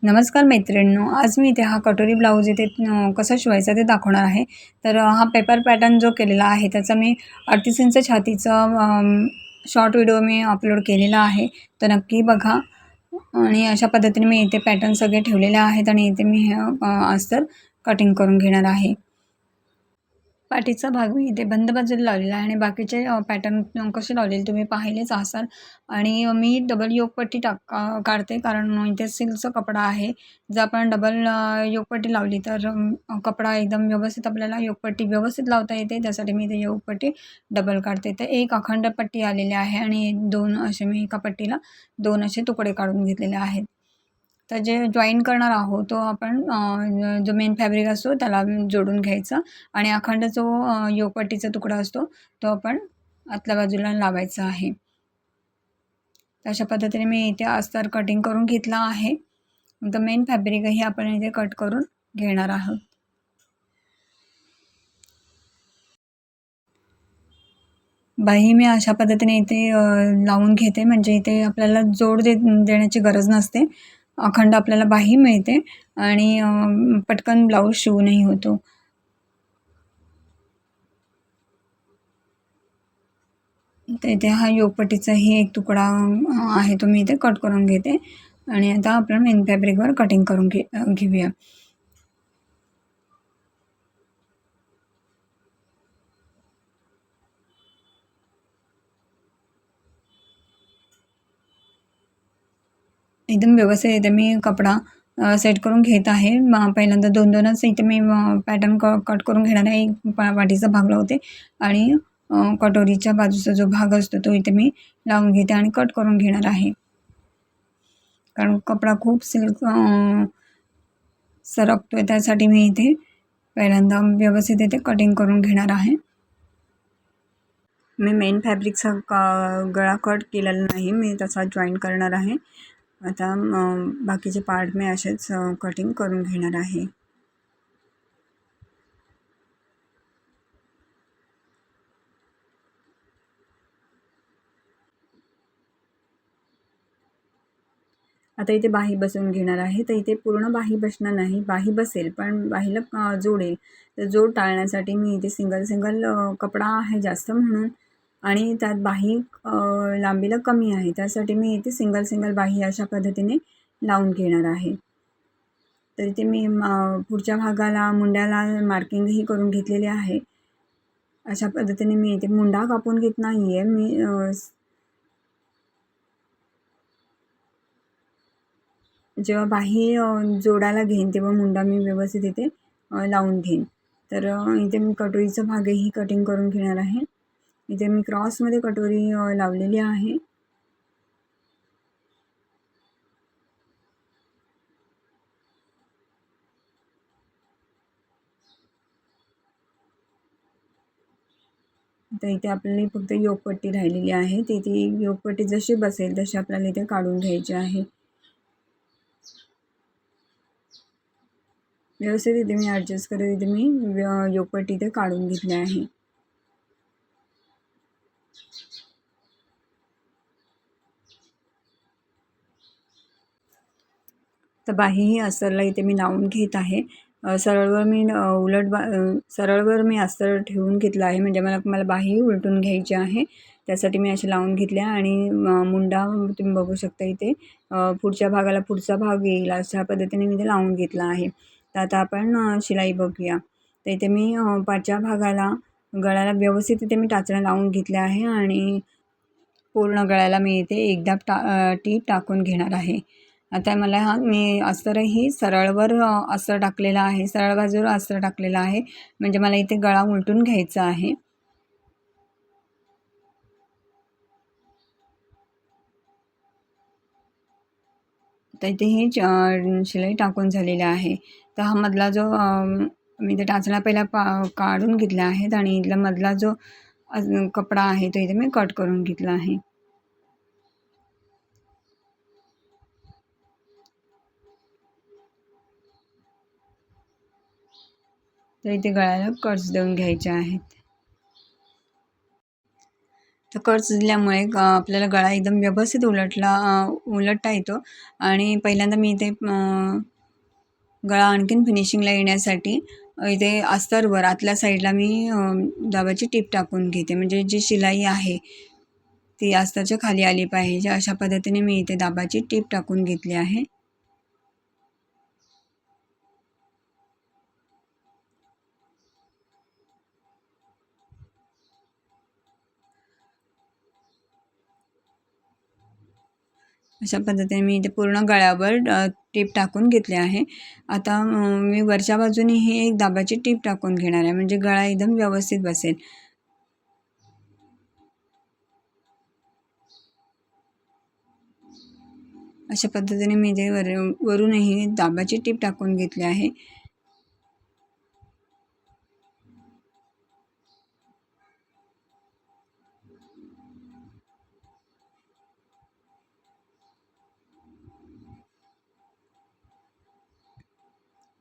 नमस्कार मैत्रिणींनो, आज मी इथे हा कटोरी ब्लाऊज इथे कसा शिवायचा ते दाखवणार आहे. तर हा पेपर पॅटर्न जो केलेला आहे त्याचा मी 38 इंच छातीचा शॉर्ट व्हिडिओ मी अपलोड केलेला आहे. तर नक्की बघा. आणि अशा पद्धतीने मी इथे पॅटर्न सगळे ठेवलेले आहेत आणि इथे मी हे अस्तर कटिंग करून घेणार आहे. पाठीचा भाग मी इथे बंद बाजूला लावलेला आहे आणि बाकीचे पॅटर्न कसे लावलेले तुम्ही पाहिलेच असाल. आणि मी डबल योकपट्टी काढते, कारण इथे सिल्कचा कपडा आहे. जर आपण डबल योकपट्टी लावली तर कपडा एकदम व्यवस्थित आपल्याला योकपट्टी व्यवस्थित लावता येते. त्यासाठी मी इथे योकपट्टी डबल काढते. तर एक अखंड पट्टी आलेली आहे आणि 2 असे मी एका पट्टीला 2 असे तुकडे काढून घेतलेले आहेत. तर जे जॉईन करणार आहोत तो आपण जो मेन फॅब्रिक असतो त्याला जोडून घ्यायचा आणि अखंड जो योकपट्टीचा तुकडा असतो तो आपण आतल्या बाजूला लावायचा आहे. अशा पद्धतीने मी इथे अस्तर कटिंग करून घेतला आहे. तर मेन फॅब्रिकही आपण इथे कट करून घेणार आहोत. बाही मी अशा पद्धतीने इथे लावून घेते, म्हणजे इथे आपल्याला जोड देण्याची गरज नसते. अखंड आपल्याला बाही मिळते आणि पटकन ब्लाऊज शिवूनही होतो. तर इथे हा योगपट्टीचाही एक तुकडा आहे तो मी इथे कट करून घेते आणि आता आपण मेन फॅब्रिकवर कटिंग करून घेऊया. एकदम व्यवस्थित इथे मी कपडा सेट करून घेत आहे. पहिल्यांदा 2-2च इथे मी पॅटर्न कट करून घेणार आहे. एक पाठीचा भाग लावते आणि कटोरीच्या बाजूचा जो भाग असतो तो इथे मी लावून घेते आणि कट करून घेणार आहे. कारण कपडा खूप सिल्क सरकतोय, त्यासाठी मी इथे पहिल्यांदा व्यवस्थित इथे कटिंग करून घेणार आहे. मी मेन फॅब्रिकचा गळा कट केलेला नाही, मी तसा जॉईन करणार आहे. आता बाकीचे पार्ट मी असेच कटिंग करून घेणार आहे. आता इथे बाही बसवून घेणार आहे. तर इथे पूर्ण बाही बसणार नाही, बाही बसेल पण बाहीला जोडेल. तर जोड टाळण्यासाठी मी इथे सिंगल कपडा आहे जास्त म्हणून, आणि त्यात बाही लांबीला कमी आहे, त्यासाठी मी इथे सिंगल बाही अशा पद्धतीने लावून घेणार आहे. तर इथे मी पुढच्या भागाला मुंड्याला मार्किंगही करून घेतलेले आहे. अशा पद्धतीने मी इथे मुंडा कापून घेत नाही आहे मी. जेव्हा बाही जोडायला घेईन तेव्हा मुंडा मी व्यवस्थित इथे लावून घेईन. तर इथे मी कटोरीचा भागही कटिंग करून घेणार आहे. इथे मी क्रॉसमध्ये कटोरी लावलेली आहे. तर इथे आपल्याला फक्त योगपट्टी राहिलेली आहे. ती योगपट्टी जशी बसेल तशी आपल्याला इथे काढून घ्यायची आहे. व्यवस्थित इथे मी ॲडजस्ट करत इथे मी योगपट्टी इथे काढून घेतली आहे. तर बाहीही अस्तरला इथे मी लावून घेत आहे. सरळवर मी सरळवर मी अस्तर ठेवून घेतलं आहे, म्हणजे मला मला बाही उलटून घ्यायची आहे. त्यासाठी मी असे लावून घेतल्या आणि मुंडा तुम्ही बघू शकता इथे पुढच्या भागाला पुढचा भाग येईल अशा पद्धतीने मी ते लावून घेतला आहे. तर आता आपण शिलाई बघूया. तर इथे मी पाठच्या भागाला गळ्याला व्यवस्थित इथे मी टाचण्या लावून घेतल्या आहे आणि पूर्ण गळ्याला मी इथे एकदा टीप टाकून घेणार आहे. आता मला मी अस्तरही सरळवर अस्तर टाकलेला आहे, सरळ बाजूला अस्तर टाकलेला आहे, म्हणजे मला इथे गळा उलटून घ्यायचा आहे. तर इथे ही शिलाई टाकून झालेली आहे. तर हा मधला जो मी ते टाचण्या पहिला काढून घेतल्या आहेत आणि इथला मधला जो कपडा आहे तो इथे मी कट करून घेतला आहे. तर इथे गळ्याला कट्स देऊन घ्यायचे आहेत. तर कट दिल्यामुळे आपल्याला गळा एकदम व्यवस्थित उलटता येतो. आणि पहिल्यांदा मी इथे गळा आणखीन फिनिशिंगला येण्यासाठी इथे अस्तरवर आतल्या साईडला मी दाबाची टीप टाकून घेते, म्हणजे जी शिलाई आहे ती अस्तरच्या खाली आली पाहिजे. अशा पद्धतीने मी इथे दाबाची टीप टाकून घेतली आहे. अशा पद्धतीने मी इथे पूर्ण गळ्यावर टीप टाकून घेतली आहे. आता मी वरच्या बाजूनेही एक दाबाची टीप टाकून घेणार आहे, म्हणजे गळा एकदम व्यवस्थित बसेल. अशा पद्धतीने मी इथे वरूनही दाबाची टीप टाकून घेतली आहे.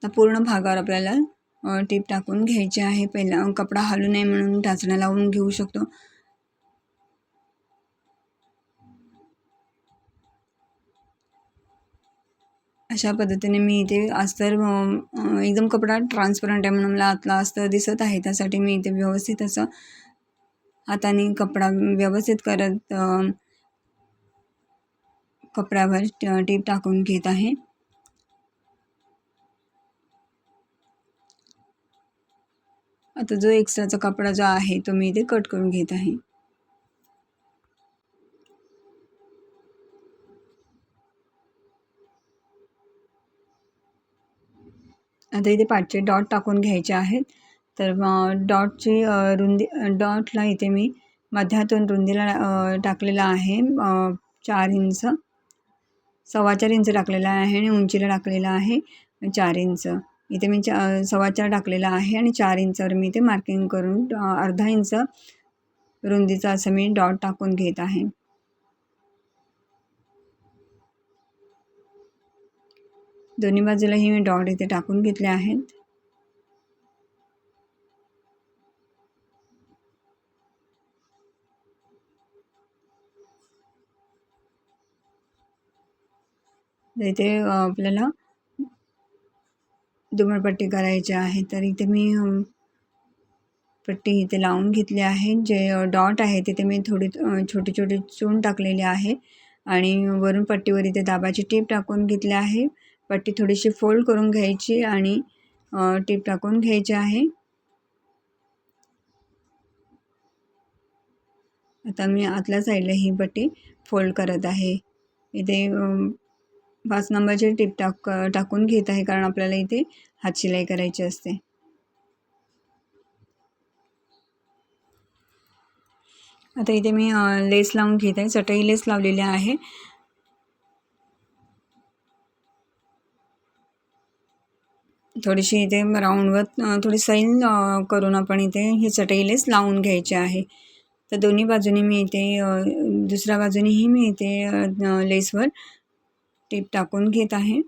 आता पूर्ण भागावर आपल्याला टीप टाकून घ्यायची आहे. पहिला कपडा हलू नये म्हणून टाचण्या लावून घेऊ शकतो. अशा पद्धतीने मी इथे अस्तर एकदम कपडा ट्रान्सपरंट आहे म्हणून मला आतला अस्तर दिसत आहे, त्यासाठी मी इथे व्यवस्थित असं हाताने कपडा व्यवस्थित करत कपड्यावर टीप टाकून घेत आहे. आता जो एक्स्ट्राचा कपडा जो आहे तो मी इथे कट करून घेत आहे. आता इथे पाठचे डॉट टाकून घ्यायचे आहेत. तर डॉटची रुंदी, डॉटला इथे मी मध्यातून रुंदीला टाकलेला आहे 4 इंच, 4.25 इंच टाकलेला आहे आणि उंचीला टाकलेला आहे 4 इंच. इथे मी 4.25 टाकलेला आहे आणि 4 इंचावर मी इथे मार्किंग करून अर्धा इंच रुंदीचा असं मी डॉट टाकून घेत आहे. दोन्ही बाजूलाही मी डॉट इथे टाकून घेतले आहेत. इथे आपल्याला दुमडपट्टी करायची आहे, तर इथे मी पट्टी इथे लावून घेतली आहे. जे डॉट आहे तिथे मी थोडी छोटी छोटी चून टाकलेली आहे आणि वरून पट्टीवर इथे दाबाची टीप टाकून घेतली आहे. पट्टी थोडीशी फोल्ड करून घ्यायची आणि टीप टाकून घ्यायची आहे. आता मी आतल्या साईडला ही पट्टी फोल्ड करत आहे. इथे 5 नंबरची टीप टाकून घेत आहे, कारण आपल्याला इथे हातशिलाई करायची असते. आता इथे मी लेस लावून घेत आहे, चटई लेस लावलेली आहे. थोडीशी इथे राऊंडवर थोडी सैल करून आपण इथे ही चटई लेस लावून घ्यायची आहे. तर दोन्ही बाजूनी मी इथे दुसऱ्या बाजूनीही मी इथे लेसवर टीप टाकून घेत आहे.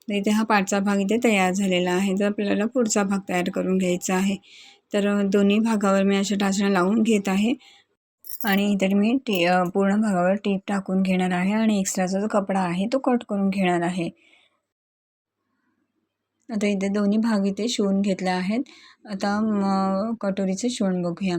तर इथे हा पाठचा भाग इथे तयार झालेला आहे. तर आपल्याला पुढचा भाग तयार करून घ्यायचा आहे. तर दोन्ही भागावर मी अशा टाचण्या लावून घेत आहे आणि इथे मी पूर्ण भागावर टीप टाकून घेणार आहे आणि एक्स्ट्राचा जो कपडा आहे तो कट करून घेणार आहे. आता इथे दोन्ही भाग इथे शिवून घेतले आहेत. आता कटोरीचे शिवून बघूया.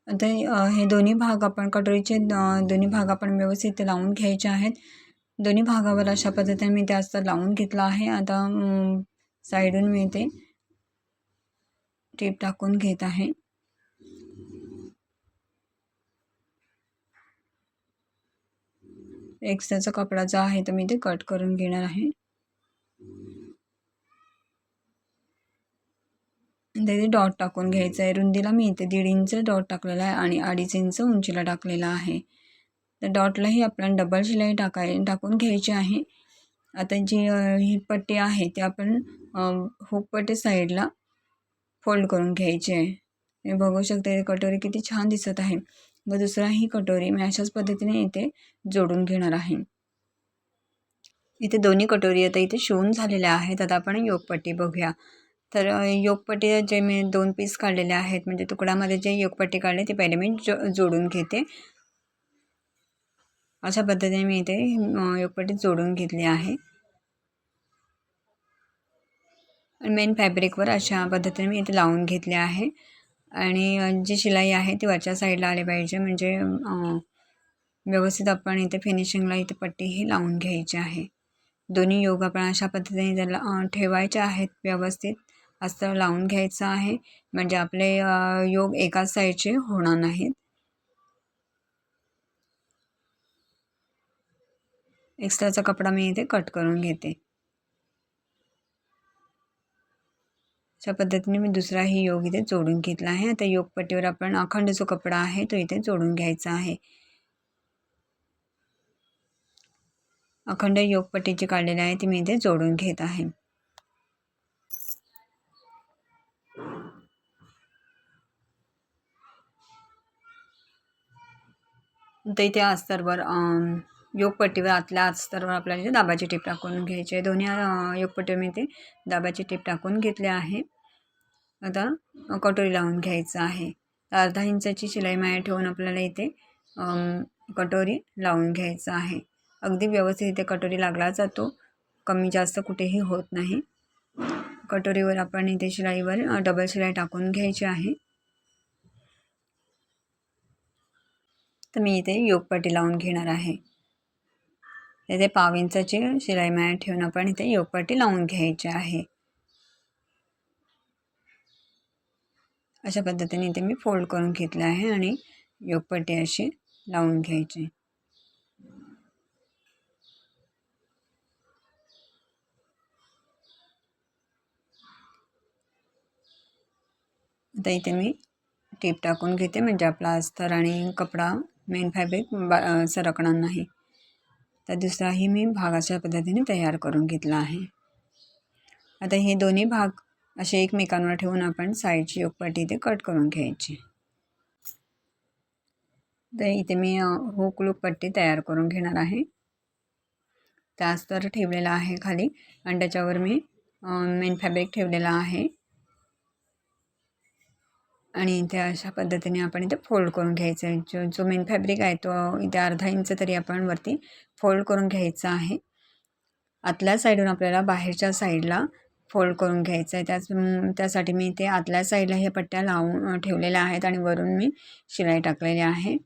आता हे दोन्ही भाग आपण कटोरीचे दोन्ही भाग आपण व्यवस्थित लावून घ्यायचे आहेत. दोन्ही भागावर अशा पद्धतीने मी ते लावून घेतला आहे. आता साईडून मी ते टेप टाकून घेत आहे. एक्स्ट्राचा कपडा जो आहे तो मी ते कट करून घेणार आहे. इथे डॉट टाकून घ्यायचा आहे. रुंदीला मी इथे 1.5 इंच डॉट टाकलेला आहे आणि 2.5 इंच उंचीला टाकलेला आहे. तर डॉटलाही आपल्याला डबल शिलाई टाकून घ्यायची आहे. आता जी ही पट्टी आहे ती आपण हुक पट्टी साईडला फोल्ड करून घ्यायची आहे. हे बघू शकता कटोरी किती छान दिसत आहे. व दुसराही कटोरी मी अशाच पद्धतीने इथे जोडून घेणार आहे. इथे दोन्ही कटोरी आता इथे शिवून झालेल्या आहेत. आता आपण योगपट्टी बघूया. तर योगपट्टी जे मी 2 पीस काढलेले आहेत, म्हणजे तुकड्यामध्ये जे योगपट्टी काढले ते पहिले मी जोडून घेते. अशा पद्धतीने मी इथे योगपट्टी जोडून घेतली आहे. मेन फॅब्रिकवर अशा पद्धतीने मी इथे लावून घेतले आहे. आणि जी शिलाई आहे ती वरच्या साईडला आली पाहिजे, म्हणजे व्यवस्थित आपण इथे फिनिशिंगला इथे पट्टी ही लावून घ्यायची आहे. दोन्ही योग आपण अशा पद्धतीने त्याला ठेवायचे आहेत. व्यवस्थित अस्तर लावून घ्यायचं आहे, म्हणजे आपले योग एकाच साईडचे होणार नाहीत. एक्स्ट्राचा कपडा मी इथे कट करून घेते. अशा पद्धतीने मी दुसराही योग इथे जोडून घेतला आहे. आता योगपट्टीवर आपण अखंड जो कपडा आहे तो इथे जोडून घ्यायचा आहे. अखंड योगपट्टी जी काढलेली आहे ती मी इथे जोडून घेत आहे. तर इथे अस्तरवर योगपट्टीवर आतल्या अस्तरवर आपल्याला इथे दाबाची टीप टाकून घ्यायची आहे. दोन्ही योगपट्टीवर मी इथे दाबाची टीप टाकून घेतली आहे. आता कटोरी लावून घ्यायचं आहे. अर्धा इंचाची शिलाई माया ठेवून आपल्याला इथे कटोरी लावून घ्यायचं आहे. अगदी व्यवस्थित इथे कटोरी लागला जातो, कमी जास्त कुठेही होत नाही. कटोरीवर आपण इथे शिलाईवर डबल शिलाई टाकून घ्यायची आहे. तर मी इथे योगपट्टी लावून घेणार आहे. इथे पाव इंचाची शिलाई माया ठेवून आपण इथे योगपट्टी लावून घ्यायची आहे. अशा पद्धतीने इथे मी फोल्ड करून घेतले आहे आणि योगपट्टी अशी लावून घ्यायची. आता इथे मी टीप टाकून घेते, म्हणजे आपला अस्तर आणि कपडा मेन फॅब्रिक सरकणार नाही. तर दुसराही मी भाग अशा पद्धतीने तयार करून घेतला आहे. आता हे दोन्ही भाग असे एकमेकांवर ठेवून आपण साईडची योगपट्टी इथे कट करून घ्यायची. तर इथे मी हुक लूप पट्टी तयार करून घेणार आहे. त्या अस्तर ठेवलेला आहे खाली आणि त्याच्यावर मी मेन फॅब्रिक ठेवलेला आहे. आणि इथे अशा पद्धतीने आपण इथे फोल्ड करून घ्यायचं आहे. जो मेन फॅब्रिक आहे तो इथे अर्धा इंच तरी आपण वरती फोल्ड करून घ्यायचा आहे. आतल्या साईडून आपल्याला बाहेरच्या साईडला फोल्ड करून घ्यायचं आहे. त्यासाठी मी इथे आतल्या साईडला ह्या पट्ट्या लावून ठेवलेल्या आहेत आणि वरून मी शिलाई टाकलेली आहे.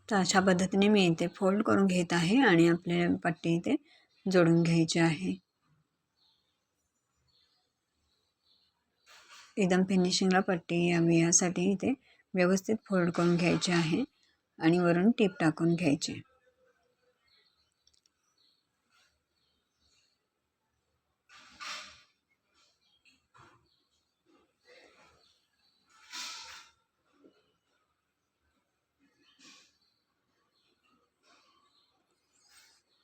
तर अशा पद्धतीने मी इथे फोल्ड करून घेत आहे आणि आपल्या पट्टी इथे जोडून घ्यायची आहे. एकदम फिनिशिंगला पट्टी यावी यासाठी इथे व्यवस्थित फोल्ड करून घ्यायचे आहे आणि वरून टीप टाकून घ्यायचे.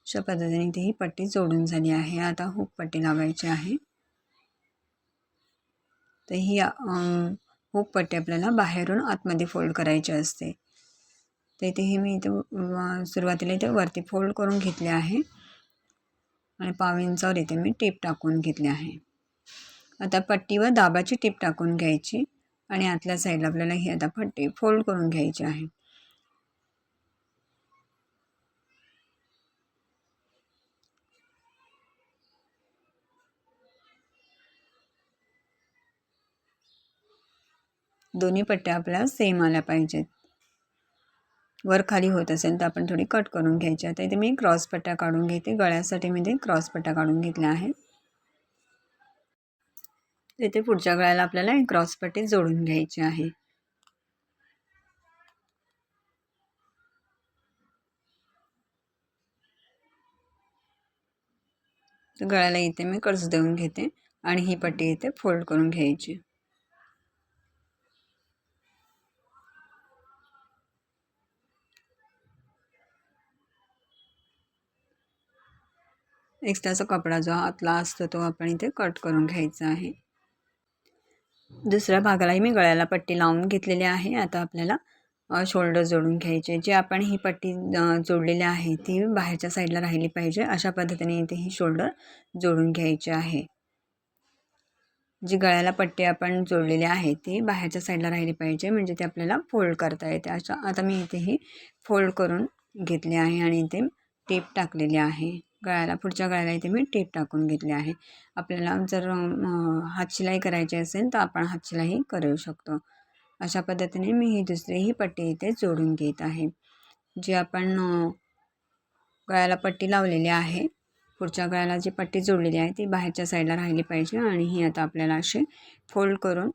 अशा पद्धतीने इथे ही पट्टी जोडून झाली आहे. आता हुक पट्टी लावायची आहे. तर ही हुक पट्टी आपल्याला बाहेरून आतमध्ये फोल्ड करायची असते. तर इथे मी इथे सुरुवातीला इथे वरती फोल्ड करून घेतले आहे आणि पाव इंचावर इथे मी टीप टाकून घेतली आहे. आता पट्टीवर दाबाची टीप टाकून घ्यायची आणि आतल्या साईडला आपल्याला ही आता पट्टी फोल्ड करून घ्यायची आहे. दोन्ही पट्ट्या आपल्याला सेम आल्या पाहिजेत. वर खाली होत असेल तर आपण थोडी कट करून घ्यायची. आता इथे मी क्रॉस पट्ट्या काढून घेते. गळ्यासाठी मी इथे क्रॉस पट्ट्या काढून घेतल्या आहेत. इथे पुढच्या गळ्याला आपल्याला क्रॉस पट्टी जोडून घ्यायची आहे. तर गळ्याला इथे मी कर्ज देऊन घेते आणि ही पट्टी इथे फोल्ड करून घ्यायची. एक्स्ट्राचा कपडा जो आतला असतो तो आपण इथे कट करून घ्यायचा आहे. दुसऱ्या भागालाही मी गळ्याला पट्टी लावून घेतलेली आहे. आता आपल्याला शोल्डर जोडून घ्यायचे. जे आपण ही पट्टी जोडलेली आहे ती बाहेरच्या साईडला राहिली पाहिजे. अशा पद्धतीने इथे ही शोल्डर जोडून घ्यायचे आहे. जी गळ्याला पट्टी आपण जोडलेली आहे ती बाहेरच्या साईडला राहिली पाहिजे, म्हणजे ते आपल्याला फोल्ड करता येते. आता मी इथे ही फोल्ड करून घेतली आहे आणि इथे टेप टाकलेली आहे. पुढच्या गळ्याला इथे मी टेप टाकून घेतली आहे. आपल्याला जर हातशिलाई करायची असेल तर आपण हातशिलाई करू शकतो. अशा पद्धतीने मी ही दुसरीही पट्टी इथे जोडून घेत आहे. जी आपण गळ्याला पट्टी लावलेली आहे, पुढच्या गळ्याला जी पट्टी जोडलेली आहे ती बाहेरच्या साईडला राहिली पाहिजे आणि ही आता आपल्याला असे फोल्ड करून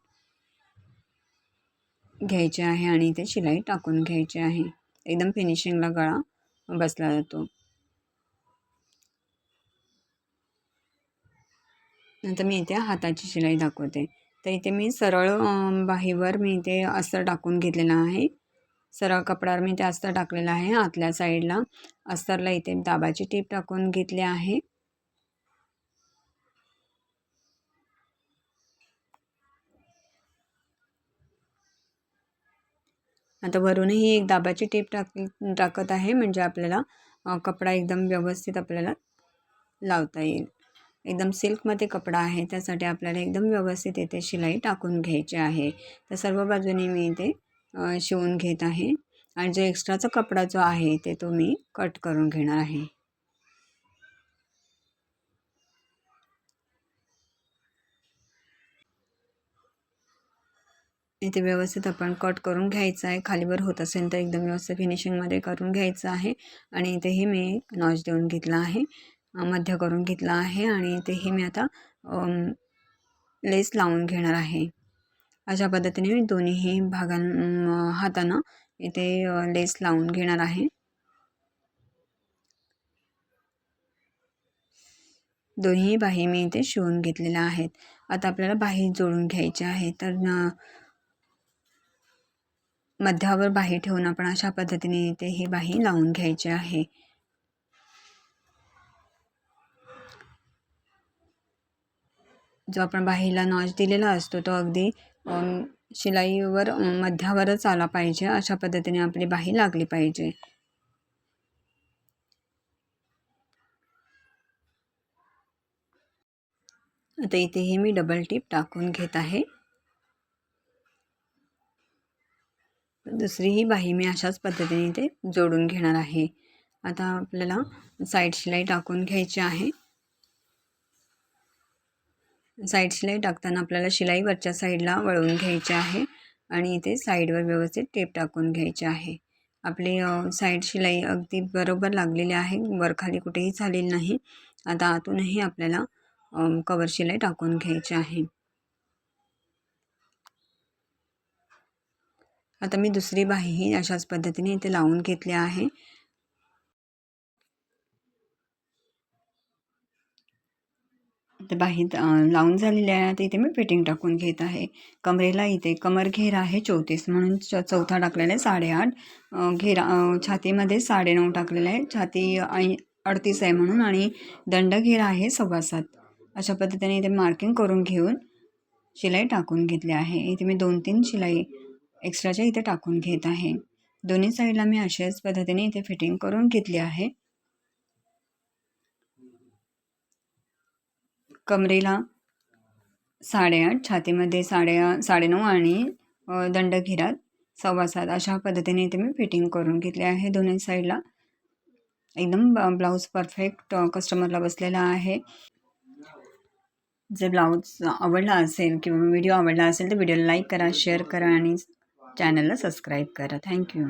घ्यायचे आहे आणि इथे शिलाई टाकून घ्यायची आहे. एकदम फिनिशिंगला गळा बसला जातो. नंतर मी इथे हाताची शिलाई दाखवते. तर इथे मी सरळ बाहीवर मी इथे अस्तर टाकून घेतलेला आहे. सरळ कपड्यावर मी इथे अस्तर टाकलेलं आहे. आतल्या साईडला अस्तरला इथे दाबाची टीप टाकून घेतली आहे. आता वरूनही एक दाबाची टीप टाकत आहे, म्हणजे आपल्याला कपडा एकदम व्यवस्थित आपल्याला लावता येईल. एकदम सिल्कमध्ये कपडा आहे, त्यासाठी आपल्याला एकदम व्यवस्थित इथे शिलाई टाकून घ्यायची आहे. तर सर्व बाजूने मी इथे शिवून घेत आहे आणि जो एक्स्ट्राचा कपडा जो आहे ते तो मी कट करून घेणार आहे. इथे व्यवस्थित आपण कट करून घ्यायचं आहे. खालीवर होत असेल तर एकदम व्यवस्थित फिनिशिंगमध्ये करून घ्यायचं आहे. आणि इथेही मी नॉच देऊन घेतला आहे, मध्य करून घेतला आहे आणि इथेही मी आता लेस लावून घेणार आहे. अशा पद्धतीने मी दोन्हीही हातानं इथे लेस लावून घेणार आहे. दोन्ही बाही मी इथे शिवून घेतलेल्या आहेत. आता आपल्याला बाही जोडून घ्यायची आहे. तर मध्यावर बाही ठेवून आपण अशा पद्धतीने इथे ही बाही लावून घ्यायची आहे. जो आपण बाहीला नॉच दिलेला असतो तो अगदी शिलाईवर मध्यावरच आला पाहिजे. अशा पद्धतीने आपली बाही लागली पाहिजे. आता इथेही मी डबल टीप टाकून घेत आहे. दुसरीही बाही मी अशाच पद्धतीने इथे जोडून घेणार आहे. आता आपल्याला साईड शिलाई टाकून घ्यायची आहे. साईड शिलाई टाकताना आपल्याला शिलाई वरच्या साईडला वळवून घ्यायची आहे आणि इथे साईडवर व्यवस्थित टेप टाकून घ्यायची आहे. आपली साईड शिलाई अगदी बरोबर लागलेली आहे, वरखाली कुठेही झालेली नाही. आता आतूनही आपल्याला कवर शिलाई टाकून घ्यायची आहे. आता मी दुसरी बाहीही अशाच पद्धतीने इथे लावून घेतली आहे. तर बाहीत लावून झालेली आहे. आता इथे मी फिटिंग टाकून घेत आहे. कमरेला इथे कमर घेर आहे 34 म्हणून चौथा टाकलेला आहे 8.5. घेरा छातीमध्ये 9.5 टाकलेला आहे. छाती 38 आहे म्हणून, आणि दंड घेर आहे 7.25. अशा पद्धतीने इथे मार्किंग करून घेऊन शिलाई टाकून घेतली आहे. इथे मी 2-3 शिलाई एक्स्ट्राच्या इथे टाकून घेत आहे. दोन्ही साईडला मी अशाच पद्धतीने इथे फिटिंग करून घेतली आहे. कमरेला 8.5, छातीमध्ये 9.5 आणि दंडघेरात 7.25 अशा पद्धतीने इथे मी फिटिंग करून घेतले आहे. दोन्ही साईडला एकदम ब्लाऊज परफेक्ट कस्टमरला बसलेला आहे. जर ब्लाऊज आवडला असेल किंवा व्हिडिओ आवडला असेल तर व्हिडिओला लाईक करा, शेअर करा आणि चॅनलला सबस्क्राईब करा. थँक्यू.